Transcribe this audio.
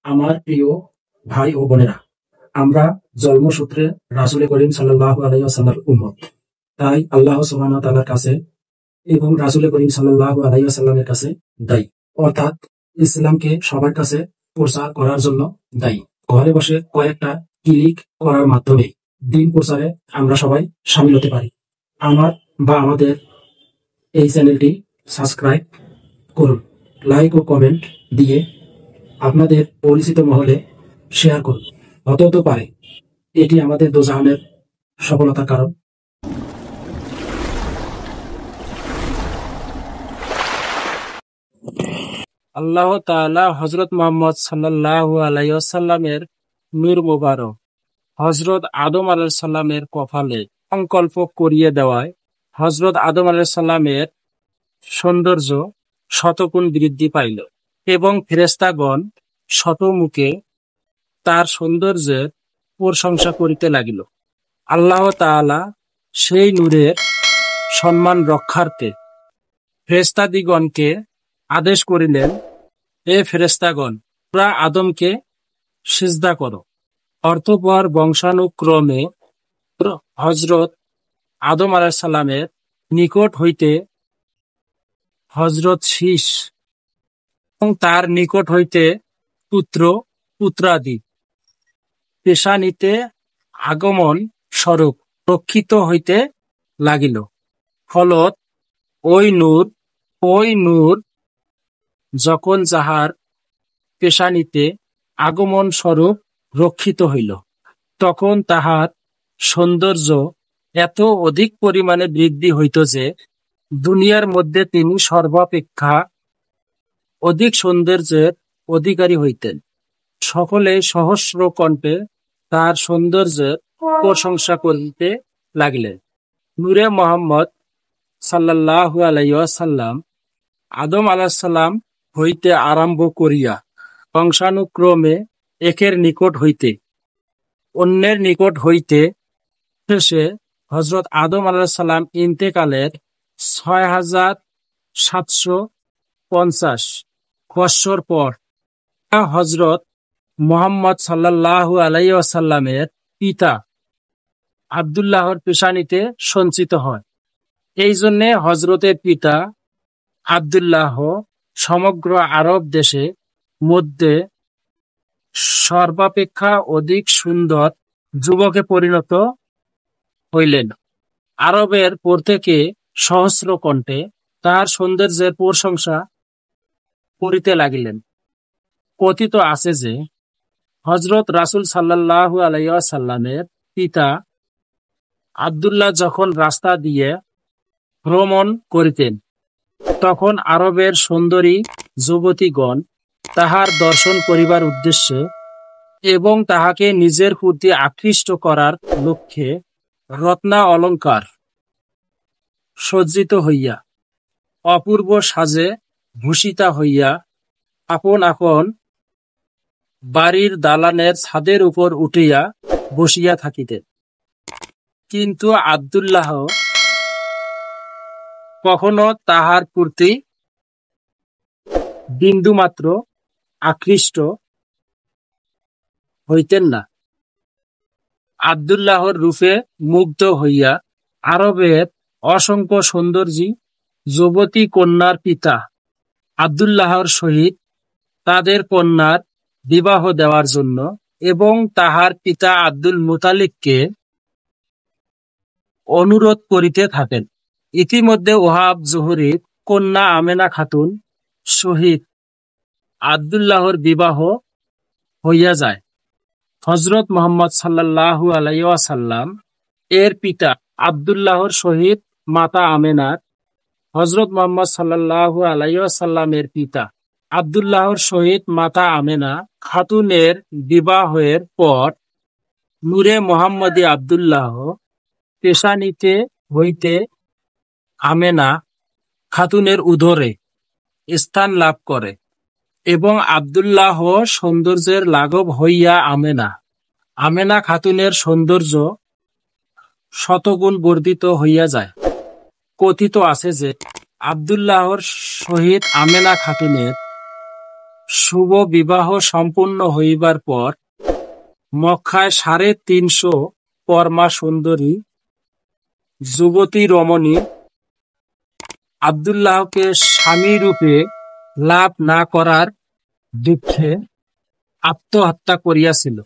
আমার প্রিয় ভাই ও বোনেরা, আমরা জন্মসূত্রে রাসূল করিম সাল্লাল্লাহু আলাইহি ওয়াসাল্লাম উম্মত। তাই আল্লাহ সুবহানাহু ওয়া তাআলার কাছে এবং রাসূল করিম সাল্লাল্লাহু আলাইহি ওয়াসাল্লামের কাছে দায়ী, অর্থাৎ ইসলামকে সবার কাছে প্রচার করার জন্য দায়ী। ঘরে বসে কয়েকটা ক্লিক করার মাধ্যমে দিন প্রচারে আমরা সবাই শামিল হতে পারি। আমাদের এই চ্যানেলটি সাবস্ক্রাইব করুন, লাইক ও কমেন্ট দিয়ে আপনাদের পরিচিত মহলে শেয়ার করুন। হতে পারে এটি আমাদের দোজাহানের সফলতার কারণ। আল্লাহ তাআলা হযরত মুহাম্মদ সাল্লাল্লাহু আলাইহি ওয়াসাল্লামের নূর মুবারক হযরত আদম আলাইহিস সালামের কপালে সংকল্প করিয়ে দেওয়ায় হযরত আদম আলাইহিস সালামের সৌন্দর্য শতগুণ বৃদ্ধি পাইল এবং ফেরেশতাগণ শতমুখে তার সৌন্দর্যের প্রশংসা করিতে লাগিল। আল্লাহ তাআলা সেই নূরের সম্মান রক্ষার্থে ফেরেশতাদিগণকে আদেশ করিলেন, হে ফেরেশতাগণ, তোমরা আদমকে সিজদা করো। অতঃপর বংশানুক্রমে হযরত আদম আলাইহিস সালামের নিকট হইতে হযরত শীস এবং তার নিকট হইতে পুত্র পুত্রাদি পেশানিতে আগমন স্বরূপ রক্ষিত হইতে লাগিল। ফলত ওই নূর যখন যাহার পেশানিতে আগমন স্বরূপ রক্ষিত হইল, তখন তাহার সৌন্দর্য এত অধিক পরিমাণে বৃদ্ধি হইত যে দুনিয়ার মধ্যে তিনি সর্বাপেক্ষা অধিক সৌন্দর্যের অধিকারী হইতেন। সকলে সহস্র কণ্ঠে তার সৌন্দর্যের প্রশংসা করিতে লাগিলেন। নূরে মুহাম্মদ সাল্লাল্লাহু আলাইহি ওয়াসাল্লাম আদম আলাইহিস সালাম হইতে আরম্ভ করিয়া বংশানুক্রমে একের নিকট হইতে অন্যের নিকট হইতে শেষে হযরত আদম আলাইহিস সালাম ইন্তেকালের ৬৭৫০ বৎসর পর হযরত মুহাম্মদ সাল্লাল্লাহু আলাইহি ওয়াসাল্লামের পিতা আব্দুল্লাহর পেশানিতে সঞ্চিত হয়। এই জন্যে হযরতের পিতা আব্দুল্লাহ সমগ্র আরব দেশে মধ্যে সর্বাপেক্ষা অধিক সুন্দর যুবকে পরিণত হইলেন। আরবের প্রত্যেকে সহস্র কণ্ঠে তার সৌন্দর্যের প্রশংসা করিতে লাগিলেন। কথিত আছে যে হযরত রাসূল সাল্লাল্লাহু আলাইহি ওয়াসাল্লামের পিতা আব্দুল্লাহ যখন রাস্তা দিয়ে ভ্রমণ করিতেন, তখন আরবের সুন্দরী যুবতীগণ তাহার দর্শন করিবার উদ্দেশ্যে এবং তাহাকে নিজের প্রতি আকৃষ্ট করার লক্ষ্যে রত্না অলঙ্কার সজ্জিত হইয়া অপূর্ব সাজে ভূষিতা হইয়া আপন আপন বাড়ির দালানের ছাদের উপর উঠিয়া বসিয়া থাকিতেন। কিন্তু আব্দুল্লাহ কখনো তাহার প্রতি বিন্দুমাত্র আকৃষ্ট হইতেন না। আব্দুল্লাহর রূপে মুগ্ধ হইয়া আরবের অসংখ্য সুন্দরী যুবতী কন্যার পিতা আব্দুল্লাহর সহিত তাদের কন্যার বিবাহ দেওয়ার জন্য এবং তাহার পিতা আব্দুল মুতালিবকে অনুরোধ করিতে থাকেন। ইতিমধ্যে ওহাব জোহরীর কন্যা আমেনা খাতুন সহিত আব্দুল্লাহর বিবাহ হইয়া যায়। হযরত মুহাম্মদ সাল্লাল্লাহু আলাইহি ওয়াসাল্লাম এর পিতা আব্দুল্লাহর সহিত মাতা আমেনার হযরত মুহাম্মদ সাল্লাল্লাহু আলাইহি ওয়াসাল্লামের পিতা আব্দুল্লাহর সহিত মাতা আমেনা খাতুনের বিবাহের পর নূরে মুহাম্মদী আব্দুল্লাহ পেশানিতে হইতে আমেনা খাতুনের উদরে স্থান লাভ করে এবং আব্দুল্লাহ সৌন্দর্যের লাঘব হইয়া আমেনা খাতুনের সৌন্দর্য শতগুণ বর্ধিত হইয়া যায়। কথিত আছে যে আব্দুল্লাহর সহিত আমেনা খাতুনের শুভ বিবাহ সম্পূর্ণ হইবার পর মক্কায় 350 পরমা সুন্দরী যুবতী রমণী আব্দুল্লাহকে স্বামী রূপে লাভ না করার দুঃখে আত্মহত্যা করিয়াছিল।